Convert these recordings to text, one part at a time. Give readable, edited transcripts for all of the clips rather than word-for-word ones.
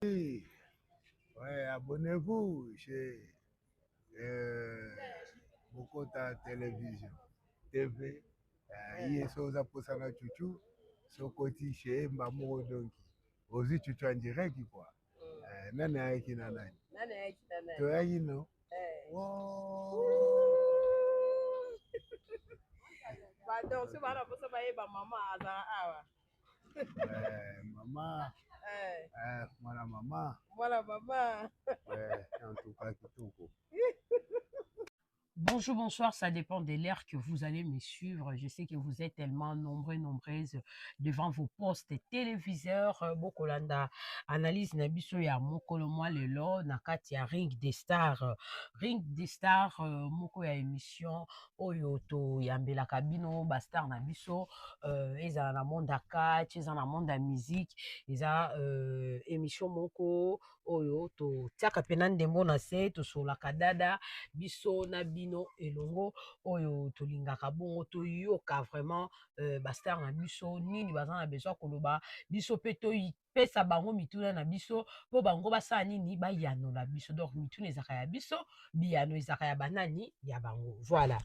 Oui, ouais, abonnez-vous chez Bokota Télévision TV. Iye soza posana chuchu, sokoti chez Mbamuro Donki. Ozi chuchu en direct quoi. Nani aiki na nani? Nani aiki na nani? To aiki no? Wow. Pardon, so bana posa ba yeba mama azara awa. Mama. Mwana mama. Mwana mama. En tout cas, kitoko. Bonjour, bonsoir, ça dépend de l'heure que vous allez me suivre. Je sais que vous êtes tellement nombreuses devant vos postes téléviseurs. Bokolanda, analyse Nabiso ya mokolo moi lelo, nakati ya Ring des Stars. Ring des Stars, moko ya émission, oyo to yambela kabino, bastar Nabiso, eza na monde à catch, eza na monde à musique, eza émission moko, oyo to tiaka penande ndembo na se, to sola kadada, biso na bino elongo oyo tolingaka bongo toyoka vraiment bastar na biso nini baza na besoin koloba biso pe toyipesa bango mituna na biso po bango basala nini bayanola biso donc mituna ezaka ya biso biyano ezaka ya banani ya bango voilà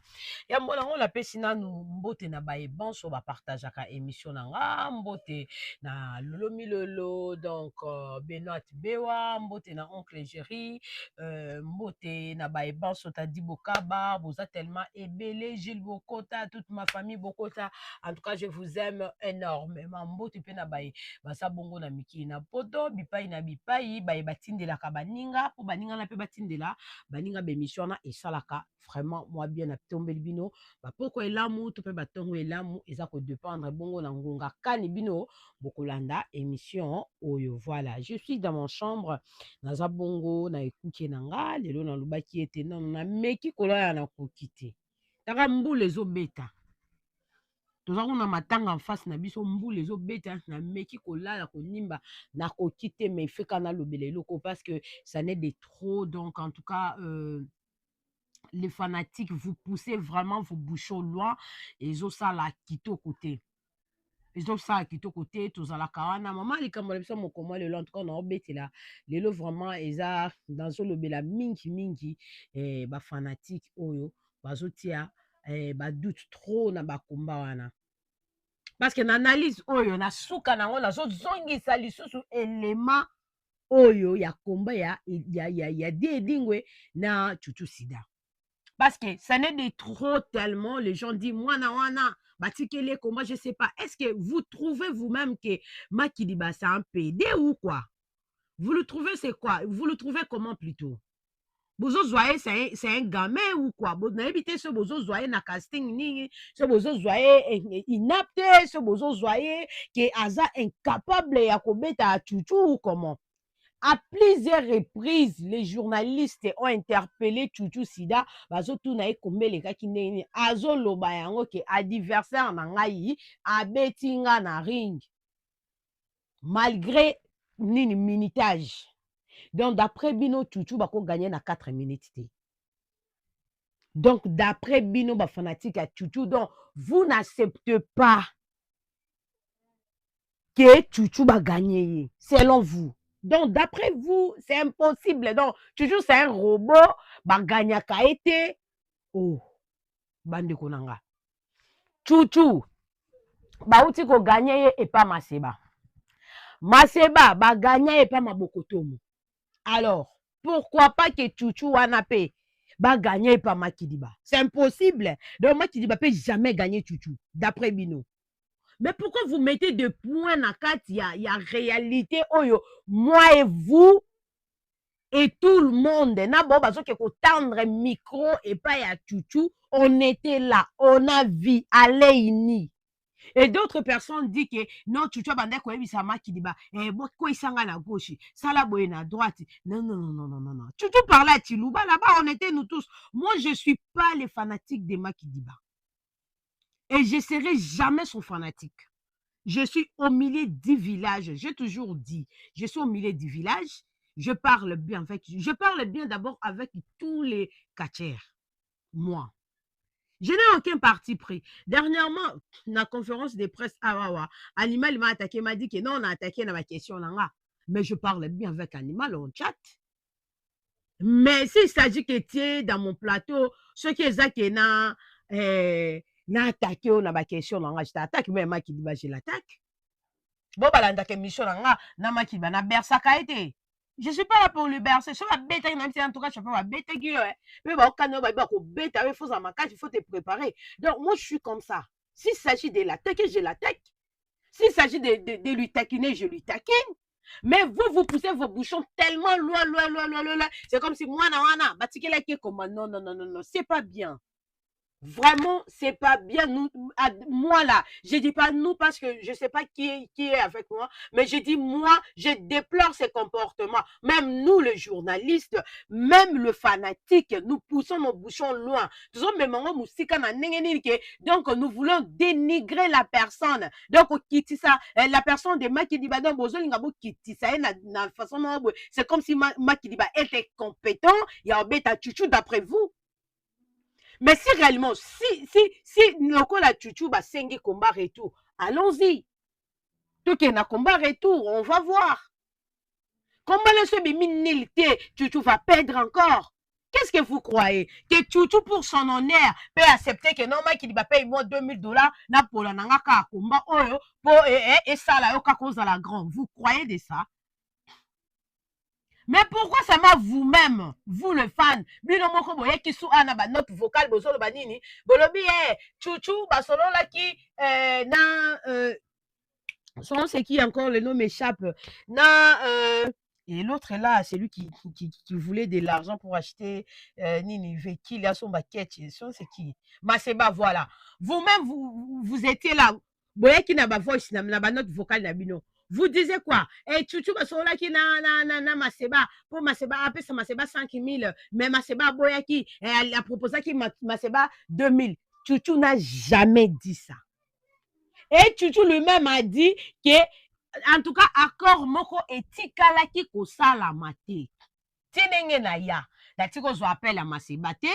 ya mbolango napesi nanu mbote na bayebanso bapartageaka émission na nga mbote na lolomi lolo donc Benoît Bewa mbote na oncle Géry mbote na bayebanso tadi bokaba boza tellement ebele Gilles Bokota toute ma famille Bokota en tout cas je vous aime énormément mbote pe na baye basa bongo na mikili na poto bipai na bipai baye batindelaka baninga po baninga na pe batindela baninga bemission na esalaka vraiment moi bien na tombeli bino bapoko elamu to pe batongo elamu eza ko dépendre bongo na ngonga kani bino bokolanda émission oyo voilà je suis dans mon chambre naza bongo na ekuke na nga lelo nalobaki ete nano nameki kolala na koki te taka mbula ezobeta toza kuna matanga en face na biso mbula ezobeta nameki kolala konimba nakoki te mais feka nalobela eloko parce que ça n'est de trop donc en tout cas les fanatiques vous poussez vraiment vos bouchons loin ezosala kitoko te ezosala kitoko te tozalaka wana mama likambo na biso mokoma lelo en tout cas naobetela lelo vraiment eza nazolobela mingi bafanatique oyo bazotia badoute trop na bakomba wana parce que na analyse oyo na suka nango nazozongisa lisusu elema oyo ya komba ya Diedingwe na Chuchu Sida parce que ça n'est de trop tellement les gens disent mwana wana batikele combat je sais pas est-ce que vous trouvez vous-même que Makidiba c'est un PD ou quoi vous le trouvez c'est quoi vous le trouvez comment plutôt bozo zoye c'est un gamin ou quoi na éviter ce bozo zoye na casting ni ce bozo zoye inapte ce bozo zoye que aza incapable ya kobeta chuchu ou comment. À plusieurs reprises, les journalistes ont interpellé Chuchu Sida. Bazotu na ekombele kaki neni azo loba yango ke adversaire na ngai abetinga na ring. Malgré nini minutage. Donc d'après Bino Chuchu bako gagner na 4 minutes. Donc d'après Bino ba fanatique à Chuchu donc vous n'acceptez pas que Chuchu va gagner selon vous. Donc, d'après vous, c'est impossible. Donc, toujours c'est un robot. Baganya kaete. Oh, bande konanga. Chuchu. Bauti ko gagner et pas Maseba. Maseba, baganya et pas Mabokotomo. Alors, pourquoi pas que Chuchu wanape baganya et pas Makidiba? C'est impossible. Donc, Makidiba peut jamais gagner Chuchu. D'après Bino. Mais pourquoi vous mettez des points dans il y a réalité oyo moi et vous et tout le monde na bon parce que tendre micro et pas ya Chuchu on était là on a vu Aleini et d'autres personnes disent que non Chuchu bande ko ebisa Makidiba quoi isanga na gauche sala boye na droite non Chuchu parlait à Tilouba là-bas on était nous tous moi je suis pas les fanatiques de Makidiba et je serai jamais son fanatique. Je suis au milieu du village. J'ai toujours dit, je suis au milieu du village. Je parle bien d'abord avec tous les catchers. Moi. Je n'ai aucun parti pris. Dernièrement, dans la conférence de presse, Animal m'a attaqué, m'a dit que non, on a attaqué dans ma question. mais je parle bien avec Animal, on chat. Mais s'il s'agit que tu es dans mon plateau, ce qui est ça qui est na attaqué, on a ma question, je t'attaque, mais moi qui dis, je l'attaque. Bon, bah, la mission, na ma qui va na bersa kaite. Je suis pas là pour le bercer. Je suis la bête, en tout cas, je peux la bête, mais bon, quand on va bête, il faut ça, il faut te préparer. Donc, moi, je suis comme ça. S'il s'agit de l'attaquer, je l'attaque. S'il s'agit de lui taquiner, je lui taquine. Mais vous poussez vos bouchons tellement loin. C'est comme si moi, non, c'est pas bien. Vraiment, c'est pas bien. Nous, moi là, je dis pas nous parce que je sais pas qui est avec moi, mais je dis moi, je déplore ces comportements. Même nous, les journalistes, même le fanatique, nous poussons nos bouchons loin. Donc, nous voulons dénigrer la personne. Donc, la personne de Makidiba, c'est comme si Makidiba était compétent. Il y a un bêta chouchou d'après vous. Mais si réellement, si le la chouchou va sengi combat retour, allons-y. Tout qui est na combat retour, on va voir. Comment le minilité, chouchou va perdre encore? Qu'est-ce que vous croyez? Que chouchou pour son honneur peut accepter que non, qu'il va payer moi $2000 na pour la nangaka combat oyo pour et ça là yoka cause à la grande. Vous croyez de ça? Mais pourquoi ça m'a vous-même, vous le fan, binomoko boye ki sou ana ba note vocale bozolo banini, bolobi chouchou ba solo la ki son c'est qui encore le nom m'échappe et l'autre là c'est lui qui voulait de l'argent pour acheter nini veki il a son baquette son c'est qui Maseba voilà vous-même vous étiez là boye ki na ba voice na ba note vocale na bino. Vous disiez quoi? Et Chouchou Basola qui na Maseba, pour Maseba, après ça Maseba 5000, mais Maseba Boyaki, elle a proposé qui Maseba 2000. Chouchou n'a jamais dit ça. Et Chouchou lui-même a dit que, en tout cas, accord moko etikala ki kosala mate. Tinenge na ya, datiko zo appelle à Maseba te.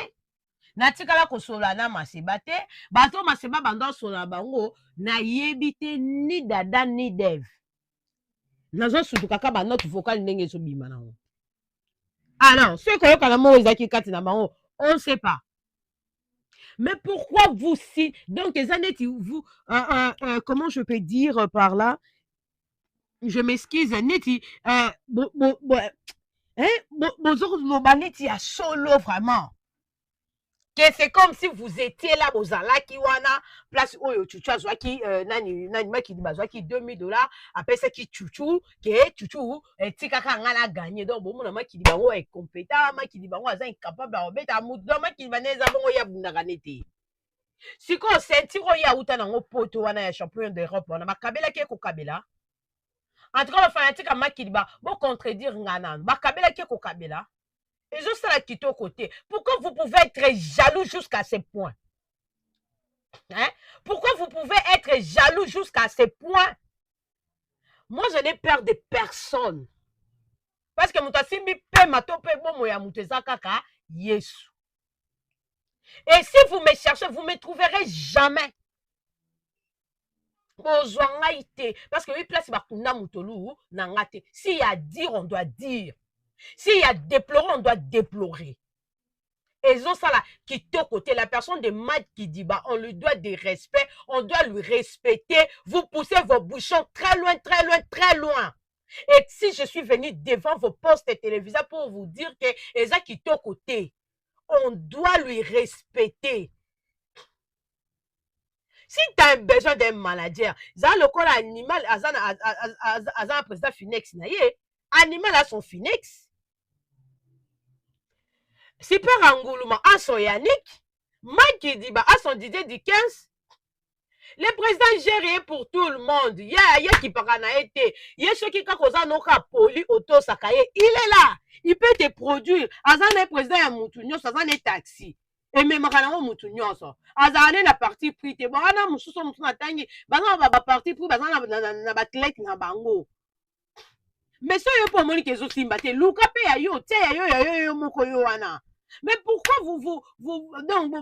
Natikala kosola na Maseba te. Bato Maseba bando sola bango, na yebite ni dada ni dev. Alors, ceux on ne sait pas. Mais pourquoi vous si donc les années vous comment je peux dire par là? Je m'excuse, Neti solo vraiment. Que c'est comme si vous étiez là aux alaki wana place oyo chuchu azwaki nani maki bazwaki $2000 après ça qui chuchu que chuchu tikaka ngana gagner donc bon maki di bango est compétent maki di bango aza incapable à obeta mudo maki baneza bongo ya bundaka neti siko sentiro ya uta nango poto wana ya champion d'Europe wana makabela ke ko kabela en tout cas le fanatique maki di ba bon contredire ngana bakabela ke ko kabela. Et je serai quitté au côté. Pourquoi vous pouvez être jaloux jusqu'à ce point? Hein? Pourquoi vous pouvez être jaloux jusqu'à ce point? Moi, je n'ai peur de personne. Parce que Moutasimbi pe matope bomo ya muteza kaka Yesu. Et si vous me cherchez, vous ne me trouverez jamais. Parce que oui, place bakuna mutolu nangate. S'il y a à dire, on doit dire. S'il y a déplorer, on doit déplorer. Et ça là, qui est côté, la personne de Mad qui dit, bah, on lui doit des respects, on doit lui respecter. Vous poussez vos bouchons très loin. Et si je suis venu devant vos postes téléviseurs pour vous dire que Eza qui est côté, on doit lui respecter. Si tu as besoin d'un manager, ça le corps animal, un président Finex, animal a son Finex. Super Angouluma a son Yannick, Mike dit à son Didier Dickens. Le président gère pour tout le monde. Il y a qui parle à été. Il y a ceux qui ont poli auto sakaye. Il est là. Il peut te produire. Azan est président à Moutounio, Azan est taxi. Et même à Moutounio, Azan est la partie pris. Bon, on a Moussou Moutouna Tangi. Bazan va partie pris. Bazan na batlek na bango. Mais ça, il y a pas de gens qui sont simbatés. Luka pe ya yo, te ya yo moko yo wana. Mais pourquoi donc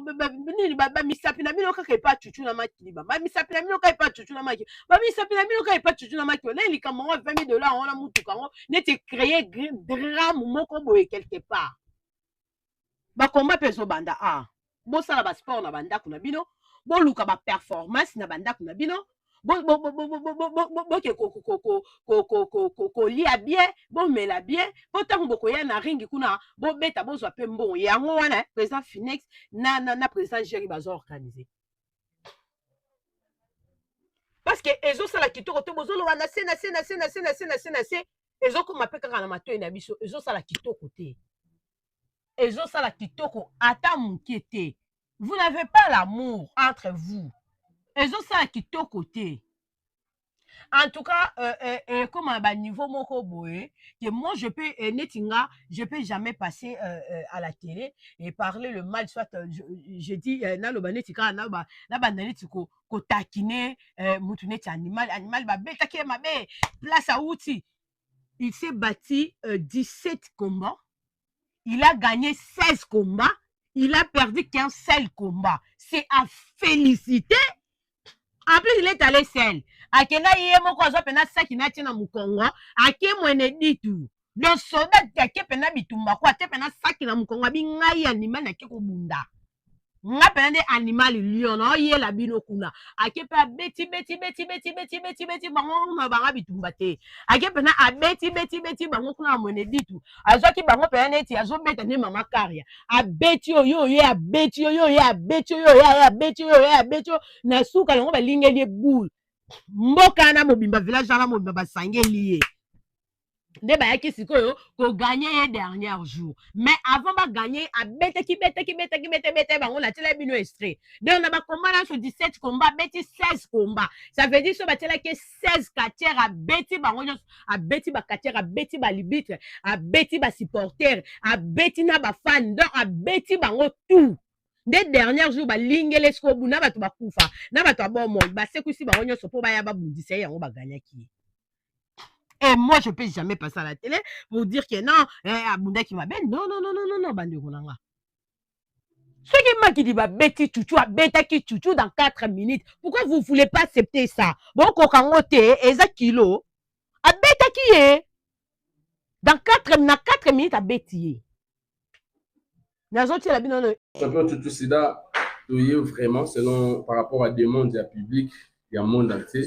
misapi na bino kaka epa chuchu na makili ba misapi na bino kaka epa chuchu na makili ba misapi na bino kaka epa chuchu na makili na likambo ngo $20 on a mutuka ngo neti créer drame moko boye quelque part ba combat peso banda bo sala ba sport na banda kuna bino bo luka ba performance na banda kuna bino kolia bien bomela bien botango bokoya na ringi kuna bobeta bozwa pe mbongo yango wana président Finex na président Jerry bazo organiser parce que ezosala kitoko te bozoloba na se ezokoma pe kaka na matoi na biso ezosala kitoko te ezosala kitoko ata moke te. Vous n'avez pas l'amour entre vous. Ezosala kitoko te. En tout cas, comme à un niveau moko boye, que moi je peux netinga, je peux jamais passer à la télé et parler le mal. Soit je dis na lo banetika na banaliti ko taquiner mutuneti animal ba beta ke mabe place à outil. Il s'est battu 17 combats. Il a gagné 16 combats. Il a perdu qu'un seul combat. C'est à féliciter. En plus, il est allé seul. Akena yemo ko zo pena saki na tina mukongo. Ake mwene ditu. Le soldat take pena bitumba ko ate pena saki na mukongo bi ngai animal na keko bunda. Nga pena de animal lion oye la bino kuna. Ake pe beti bango na banga bitumba te. Ake pena beti bango kuna mwene ditu. Azoki bango pena neti azo beta ne mama karia. Abeti yo na suka longo balingeli boule. Mboka na mobimba village na mobimba basangeli ye. Ne ba yaki sikoyo ko gagner les derniers jours. Mais avant ba gagner a bete bango na tela bino extrait. Donc on a ba combat sur 17 combats, beti 16 combats. Ça veut dire so ba tela que 16 quartiers a beti bango a beti ba quartier a beti ba libitre, a beti ba supporter, a beti na ba fan, donc a beti bango tout. Des derniers jours ba lingele sko bu na ba to ba kufa, na ba to ba mo ba sekusi bango nyoso po ba ya ba bundise yango ba gagner ki. Et moi, je ne peux jamais passer à la télé pour dire que non, Abunda qui m'appelle. Non, bande Ronanga. Ce qui m'a dit, bêti chouchou, bêti chouchou dans 4 minutes. Pourquoi vous ne voulez pas accepter ça? Bon, kokangote, eza kilo. A bêti qui est? Dans 4 minutes, a bêti. Champion Chouchou Sida, vraiment, selon par rapport à des mondes, il y a public, il y a monde entier.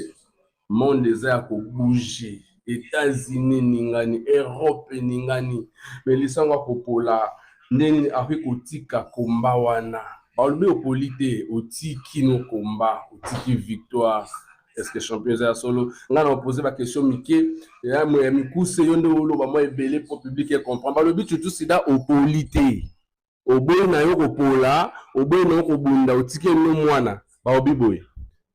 Monde des airs pour bouger. États-Unis ningani, Europe ningani, mais les sangs popola, neni avec otika komba wana, balbe opolite, otiki no komba, otiki victoire. Est-ce que champion za solo? On a posé la question Mickey, et moi mikuse yondo wolo ba moi belé pour public et comprendre. Le but tout c'est da opolite. Oboy na yo popola, oboy na yo bunda, otiki no mwana, ba obiboy.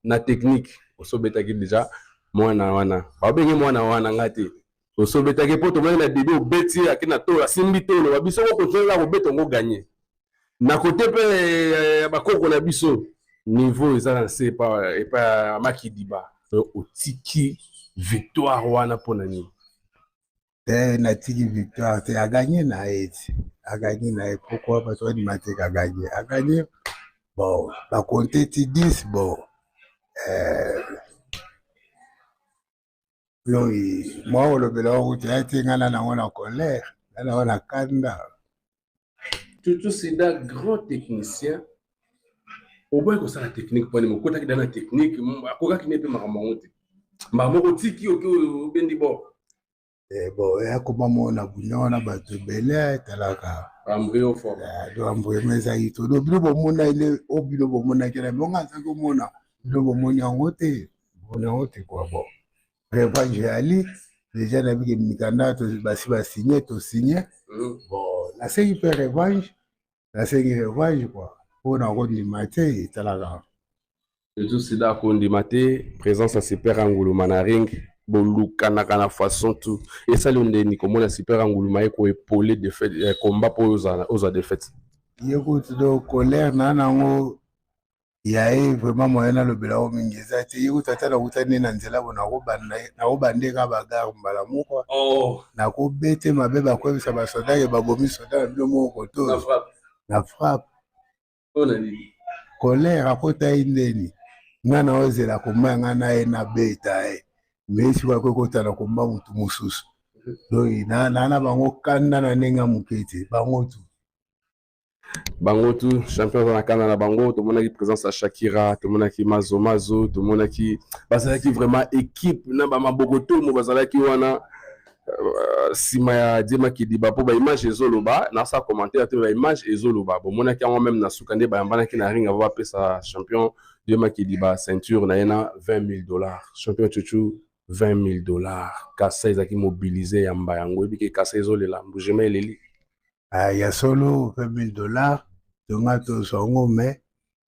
Na technique, osobeta ki déjà mwana wana babenge mwana wana ngati osobeta ke poto mwana début obeti akina to asimbi to lo biso ko konzola ko beto ngo gagner na côté pe bakoko na biso niveau ezala c'est pas makidiba otiki victoire wana pona ni na tiki victoire te a gagné na eti a gagné na pourquoi parce que maté a gagné bon ba compter 10 bon moi, on a colère, on a kanda. Tout c'est d'un grand technicien. Au bout de ça, la technique, pour nous, quand on a la technique, on a qui n'est pas marrant. Mais on tiki au bendi bon. Bon, et comment on a bouillon, on a battu belé, talaka. Embryo fort. Do embryo mesaito. Do bilo bomona ile, o bilo bomona kela monga sango mona. Bilo bomona ngote, bona ngote quoi bon. Revanche Ali, déjà n'a vu que Mikanda va signer, tout signé. Bon, la série peut revanche, quoi. Pour nous rendre c'est la grave. Tout c'est d'accord, présence à Super Angoulou ring, Boluka na façon tout. Et ça, l'on dit comment la Super Angoulou ko épauler de fait combat pour aux défaites. Écoute, donc colère nanango. Il y a vraiment moyen le belao mingeza te yuko tata utane na nzela bona ko bande ka bagarre mbala moko na ko bete mabeba ko bisa ba soda ke babomi soda bino moko to na frappe. On a dit. Colère akota indeni. Ngana ozela komba ngana e na beta e. Mais si wako kota na komba mutu mususu. Donc na bango kanda na nenga mukete bango tu. Bango tout champion dans la Canada bango tout le monde a qui présence à Shakira tout le monde a qui Mazo tout le monde a qui basala qui vraiment équipe na ba mabokoto mo basala qui wana sima ya Diema Kidiba po ba image ezoloba na sa commentaire te ba image ezoloba bon mona ki en même na sukande ba mbana ki na ring ava pesa champion Diema Kidiba ceinture na yena $20,000 champion chuchu $20,000 kasa ezaki mobiliser yamba yango ebi ke kasa ezolela mbujema eleli. Il y a solo $20,000 donc to songo mais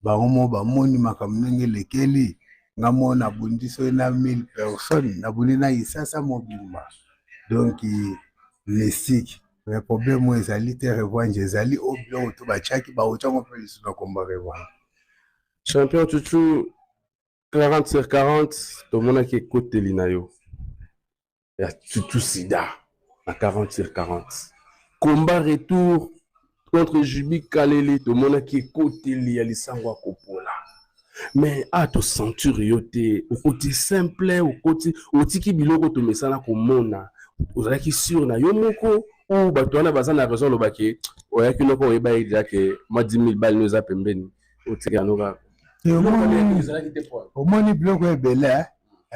bango ba moni makamnenge lekeli ngamo na bundiso na 1000 personnes na bunina isasa mobima donc les sick le problème est ali te revanche ezali oblo to ba chaki ba ochango police na combat revanche champion chuchu 40/40 to mona ki côté linayo ya chuchu sida à 40/40 combat retour contre Jubi Kalele, tout le monde qui est côté lié à l'Isangwa Kopola. Mais à to ceinture yote, au côté simple, au côté, au tiki biloko to mesana komona, au zaki sur na yomoko, ou batona bazana raison lo baki, o yaki noko eba ida ke ma 10,000 balles nous a pembeni, au tiki anoga. Au moni biloko ebele,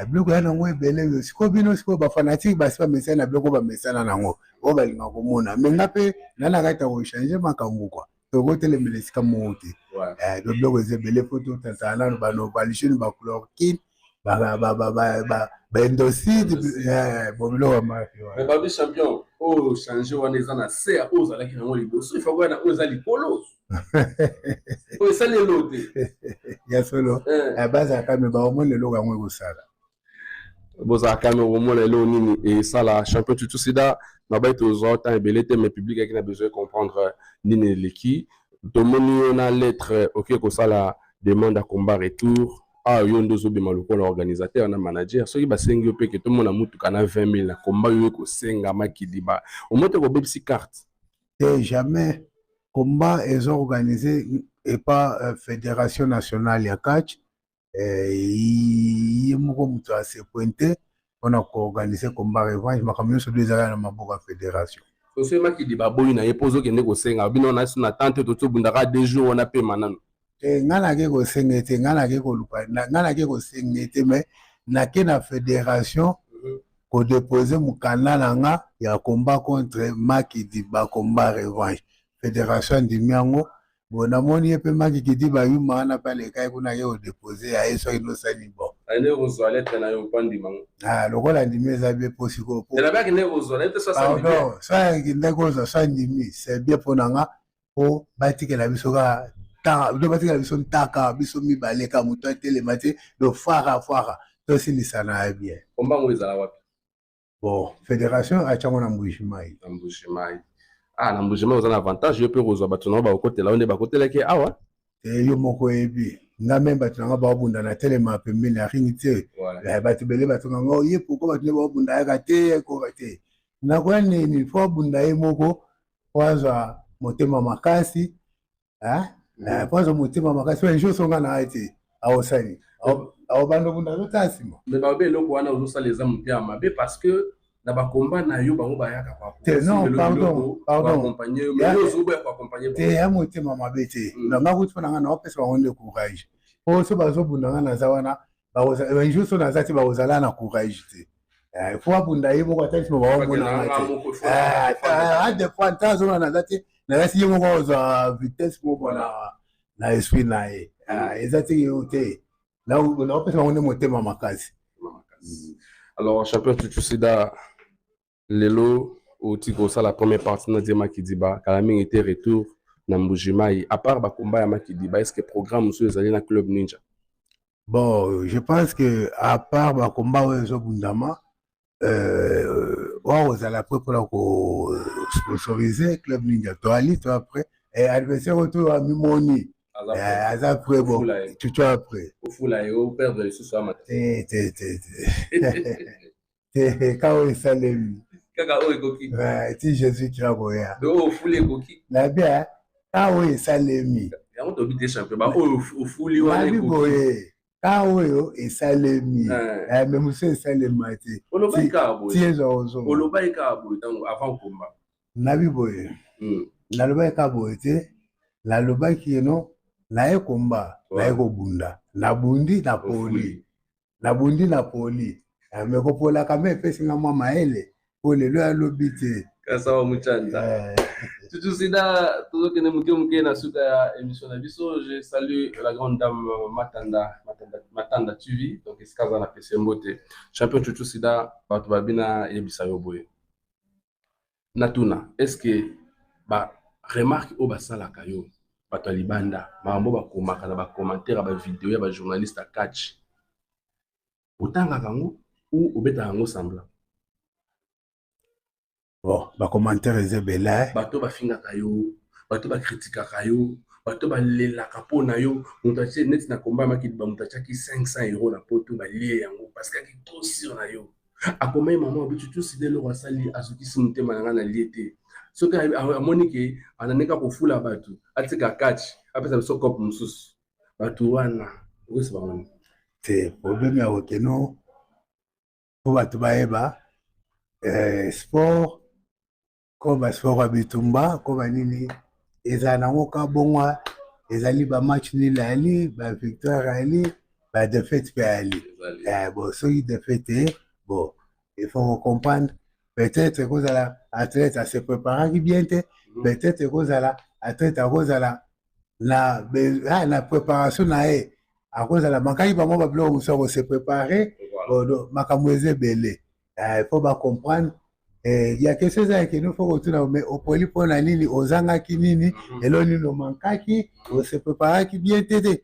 biloko ya nango ebele, siko bino siko ba fanatique ba sipa mesana biloko ba mesana nango. O balinga komona mais ngape nana kata ko changer makambo quoi to ko telemele sika monte do biloko ezebele photo tantana no bano balishini ba chloroquine ba endocide bo biloko mafi mais ba champion o changer wana ezana se a oza la kinango liboso il faut que na oza likolo o sale lote ya solo baza kame ba omone loko yango ekosala boza kame omone lo nini et ça la champion tutu sida na ba to zo temps ebelete mais public qui a besoin de comprendre nini leki to moni on lettre OK ko sala demande à combat retour ah yo ndozo be maloko l'organisateur na manager so ki ba sengi pe que tout le monde a mutu kana 20,000 na combat yo ko senga Makidiba au moins ko bebsi carte et jamais combat est organisé et pas fédération nationale ya catch il moko mutu a se pointer on a organisé combat revanche makamyo so deux ans na maboka fédération so se Makidiba boyi na yepozo kende ko senga bino na suna tante to bundaka 2 jours on a pe manano ngana ke ko sengete ngana ke ko lupa ngana ke ko sengete mais na ke na fédération ko déposer mukana nanga ya combat contre Makidiba combat revanche fédération di miango bona moni epe Makidiba yuma na pale kai kuna ke ko déposer ya eso inosani bon ane ko lettre na yo pandi mango lokola ndimi za be posiko po la ba ke ne ko lettre 70 non ça nginde ko 70 c'est bien ponanga po batikela biso ka ta do batikela biso ntaka biso mibale ka muto telemate do fara to silisana bien komba ngo ezala wapi bon fédération a chango na Mbujimayi na Mbujimayi ozana avantage yo pe kozwa bato na ba kokotela onde ba koteleke awa yo moko ebi nga même bato na ba bunda na telema pembeni ya ringi te bato bele bato ngo ye pourquoi bato ba bunda ya te ko te na kwa nini fo bunda ye moko kwaza motema makasi kwaza motema makasi un jour songa na ite awosani awo bando bunda to tasimo mais ba be loko wana ozo sala examen te amabe parce que na ba combat na yo bango ba yaka kwa non pardon accompagner mais yo zo ba accompagner te ya motema mabe te na ngakuti fana na opesa bango courage o so bazo bunda na zawana un jour so na zati ba ozala na courage te faut abunda ye moko atali mo ba mona te de fois tazo na zati na resi ye moko za vitesse moko na esprit na ye ezati yo te na opesa bango motema makasi alors champion tutu sida lelo au tiko ça la première partie na Diema Kidiba Kalaming était retour na Mbujimayi à part ba combat ya Makidiba est-ce que programme monsieur ezali na club ninja bon je pense que à part ba combat ozo bundama on a la pré pour la sponsoriser club ninja to ali to après et adversaire autour à Mimoni après bon tu après au fula et au perdre les sous matin quand il salue kaka o ekoki ti Jésus qui a boya do o fule ekoki na bien Kawe Salemi. On t'a dit champion. Bah, au fouli, Kawe et Salemi. Mais monsieur Salemati. Oloba Kabo. Oloba Kabo avant le combat. Nabi Boye. La loba Kabo était la loba qui est non. La combat. La bunda. La bundi na poli. La bundi na poli. Mais pour la caméra, fait singa moi maele. Pour le lui à l'obité. Kasawa Muchanda. Tout cela, tout ce que nous avons dit dans cette émission d'Abisso, je salue la grande dame Matanda TV, donc Eskaza na PC Mbote. Champion tout cela, Batu Babina et Bisayo Boye. Natuna, est-ce que, remarque au Basala Kayo, Batu Alibanda, Mambo Bakomaka, na commentaire, vidéo, journaliste à catch. Autant Kango ou Obeta Hango semblant. Bon, commentaire est bela. Bato ba finga kayo, bato ba critique kayo, bato ba lela kapona yo, mutache net na combat maki ba mutache ki 500 € na poto ba lié yango parce que ki to sur na yo. Akoma maman bitu tout si de lo wasali azuki simute mananga na liété. So ka amonike ananeka ko fula bato, atika catch, apesa so cop mususu. Bato wana, wese ba ngoni. C'est problème ya okeno. Po bato ba eba sport comme sport abitumba comme nini ezana ngoka bongwa ezali ba match ni lali ba victoire ali ba défaite pe ali bon so il défaite bon il faut comprendre peut-être que la athlète à se préparer bien peut-être que la athlète à cause la préparation na à cause la mankai ba mo ba blo se préparer bon makamweze belé il faut pas comprendre. Il y a quelque chose qui nous faut retourner mais au poli pour la nini ozanga kinini et là nous manquaki on se prépare qui bien t'aider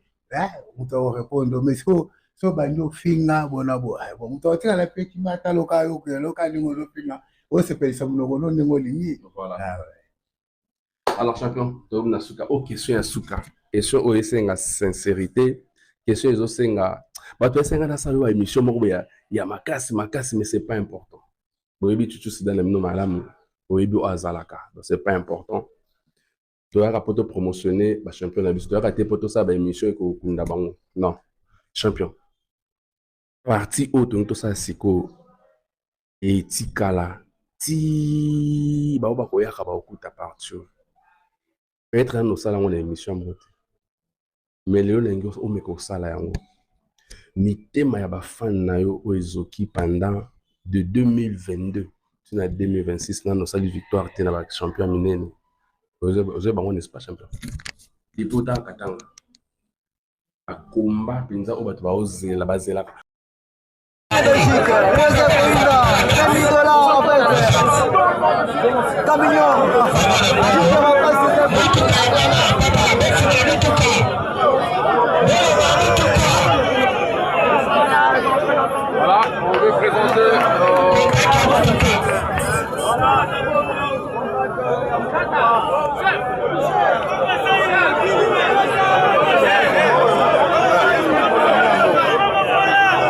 on te répondre mais so banyo finga bonabo bon on te la petit mata loka ni ngolo finga on se pèse mon ngono ngoli voilà alors champion to na suka o question ya suka question o esenga sincérité question ezo senga bato esenga na salo émission moko ya makasi mais c'est pas important. Oui, tu sais dans le nom madame, oui, au azalaka, donc c'est pas important. Tu as rapporté promotionner, bah champion la tu as raté pour tout ça, bah émission et qu'on bango. Non, champion. Parti autre tout ça c'est quoi? Et tikala, ti, bah on va koya kaba okuta partir. Peut-être un osala on émission mote. Mais le lengo o meko sala yango. Mitema ya ba fan na yo o ezoki pendant de 2022 à 2026 dans nos victoire tu na champion minene oze bango n'est pas champion et pourtant katanga a combat pinza o bato ba ozela bazela voilà, on veut présenter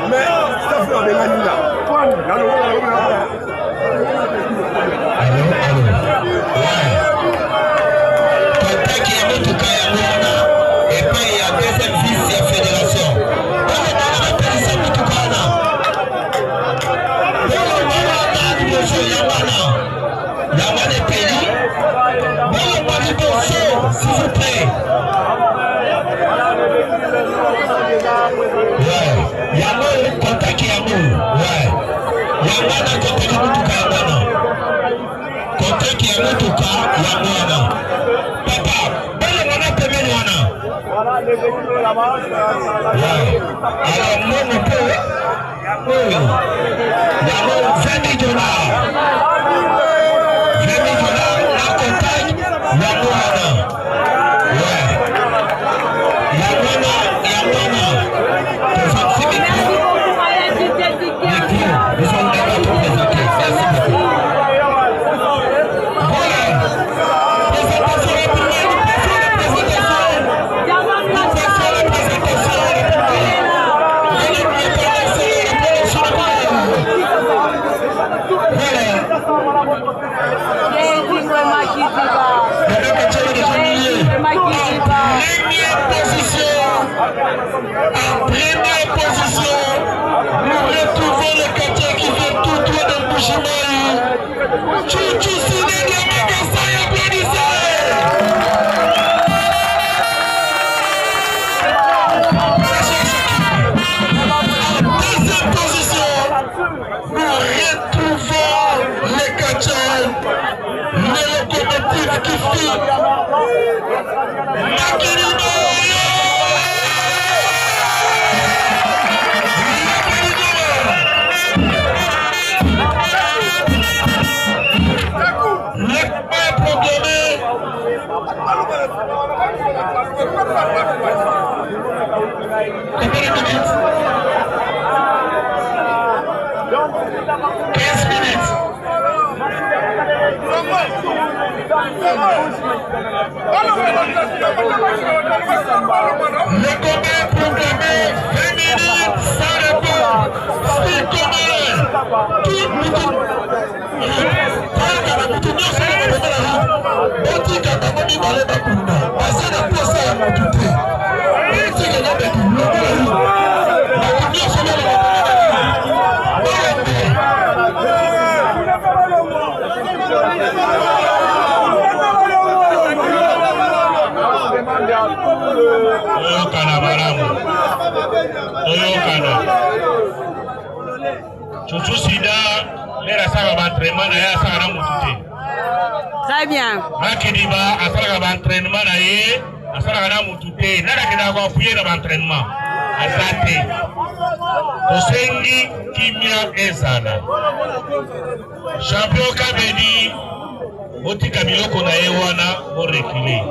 mais ça fait avec la En première position, nous retrouvons le quartier qui fait tout droit de Bouchimari. Chouchou Sidé Magassay, applaudissez! Deuxième position, nous retrouvons les catcheurs, les locomotives qui filent. Le pas programmé. Combien de minutes? 15 minutes. Le combat est programmé 20 minutes sans répondre. Style congolais. Tout Chouchou Sida, l'air à ça va entraînement d'ailleurs ça va monter. Très bien. Makiniba, à ça va entraînement d'ailleurs, à ça va monter. Nada qui n'a pas appuyé dans l'entraînement. À ça t'es. Osengi Kimia Ezana. Champion Kabedi, Oti Kamilo Konaewana, pour reculer.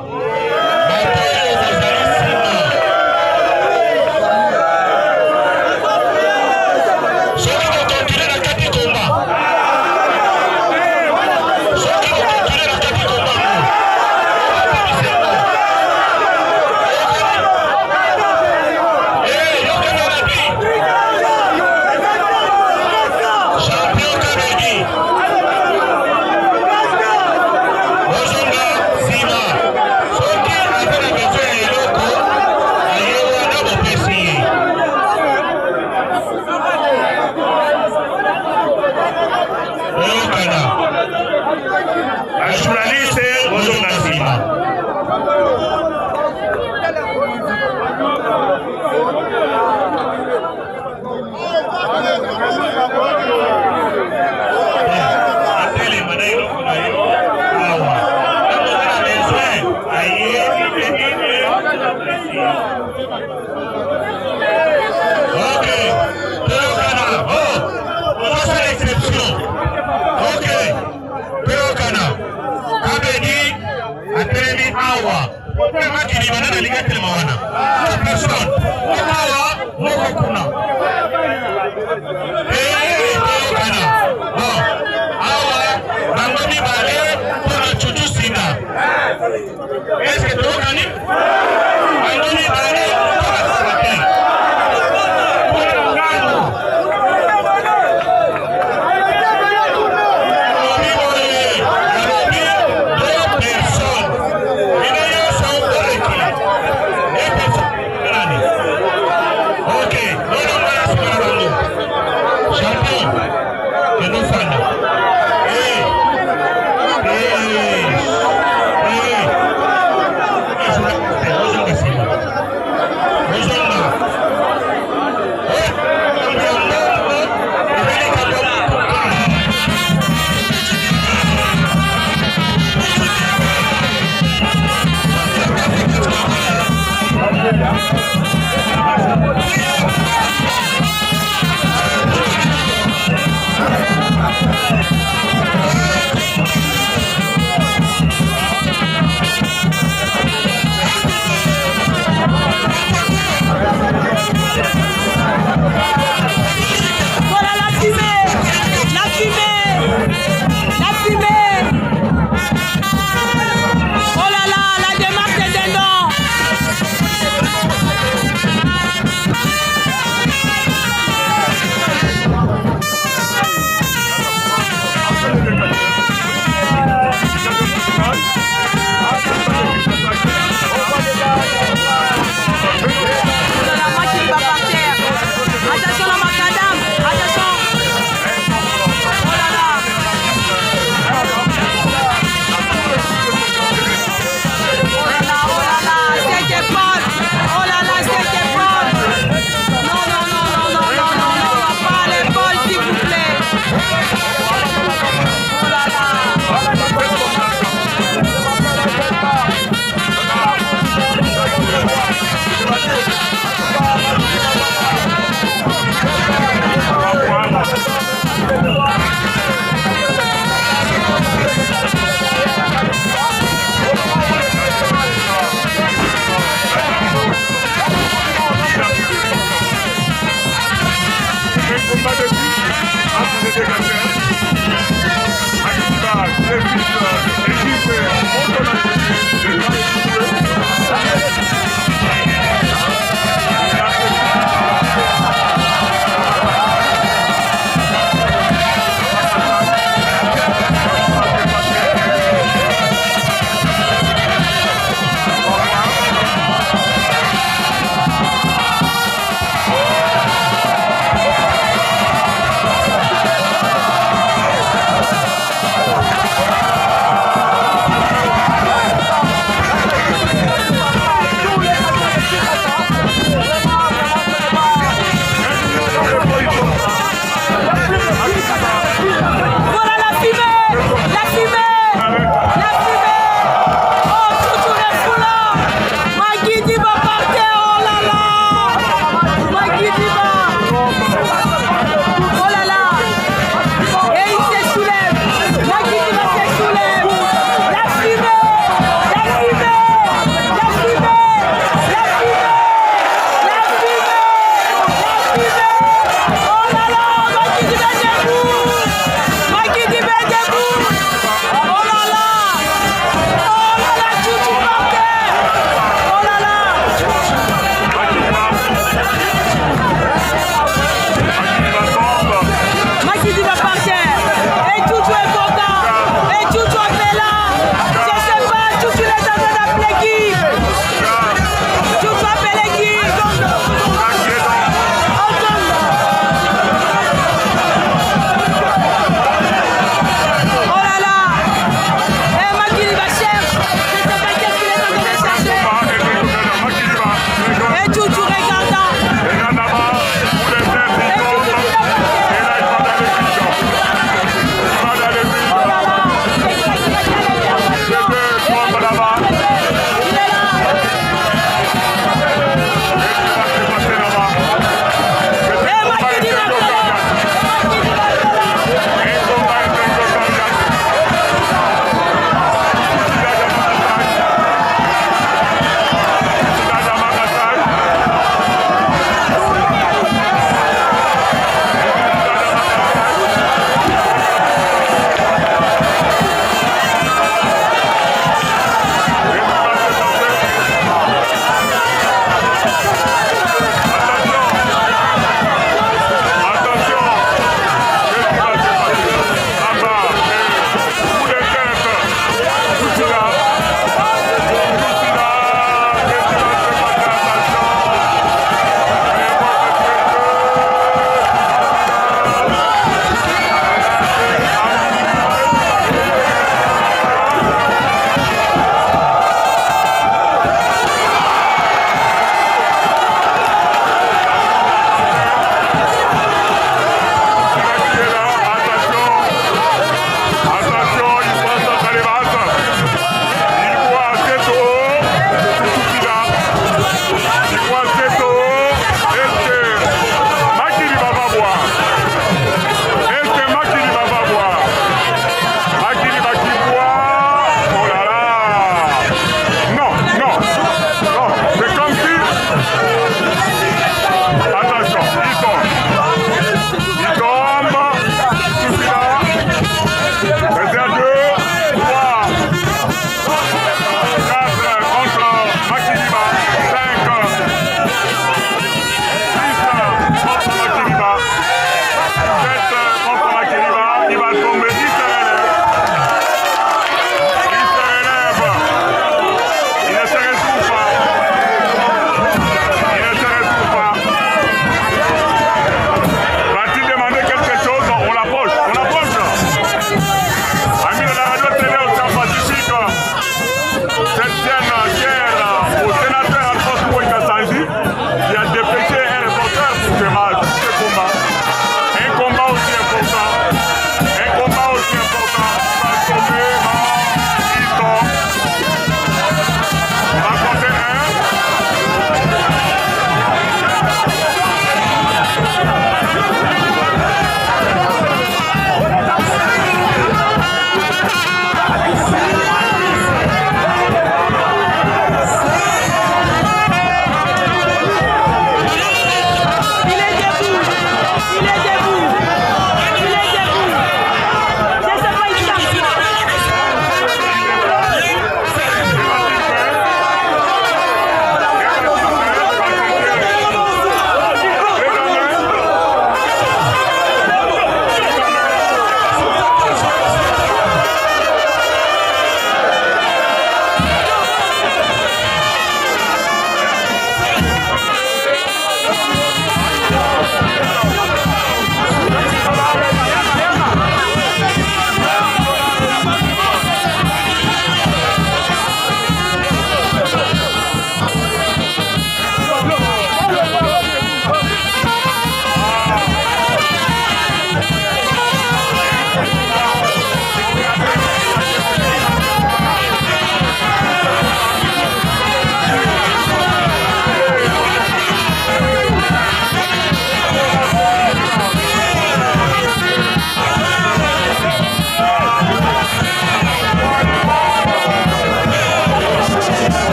Est-ce que tu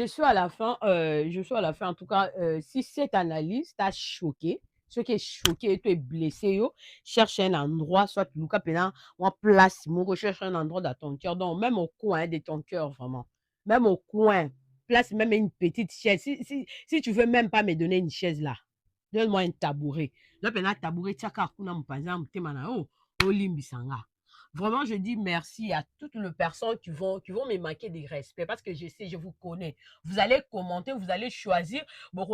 je suis à la fin, en tout cas, si cette analyse t'a choqué, ce qui est choqué, tu es blessé, yo, cherche un endroit, soit Luca Pena, ou en place, cherche un endroit dans ton cœur, donc même au coin de ton cœur, vraiment, même au coin, place même une petite chaise. Si tu veux même pas me donner une chaise là, donne-moi un tabouret. Là, un tabouret, tiaka, kuna mpazam, temana, oh, olimbisanga. Vraiment, je dis merci à toutes les personnes qui vont me manquer de respect parce que je sais, je vous connais. Vous allez commenter, vous allez choisir vos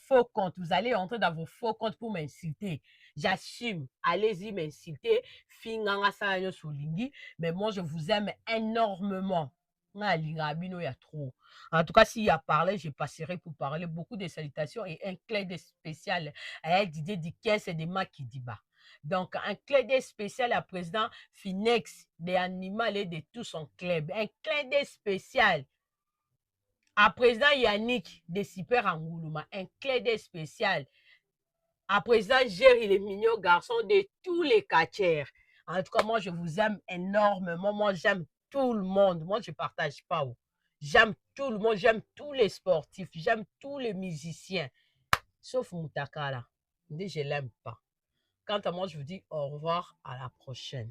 faux comptes. Vous allez entrer dans vos faux comptes pour m'insulter. J'assume. Allez-y m'insulter. Mais moi, je vous aime énormément. En tout cas, s'il y a parlé, je passerai pour parler. Beaucoup de salutations et un clé spécial à Didier Dikens et de Makidiba. Donc, un clin d'œil spécial à président Finex des animaux et de tout son club. Un clin d'œil spécial à président Yannick de Super Angouluma. Un clin d'œil spécial à président Jerry, le mignon garçon de tous les catchers. En tout cas, moi, je vous aime énormément. Moi, j'aime tout le monde. Moi, je ne partage pas. J'aime tout le monde. J'aime tous les sportifs. J'aime tous les musiciens. Sauf Moutakala. Je ne l'aime pas. Quant à moi, je vous dis au revoir, à la prochaine.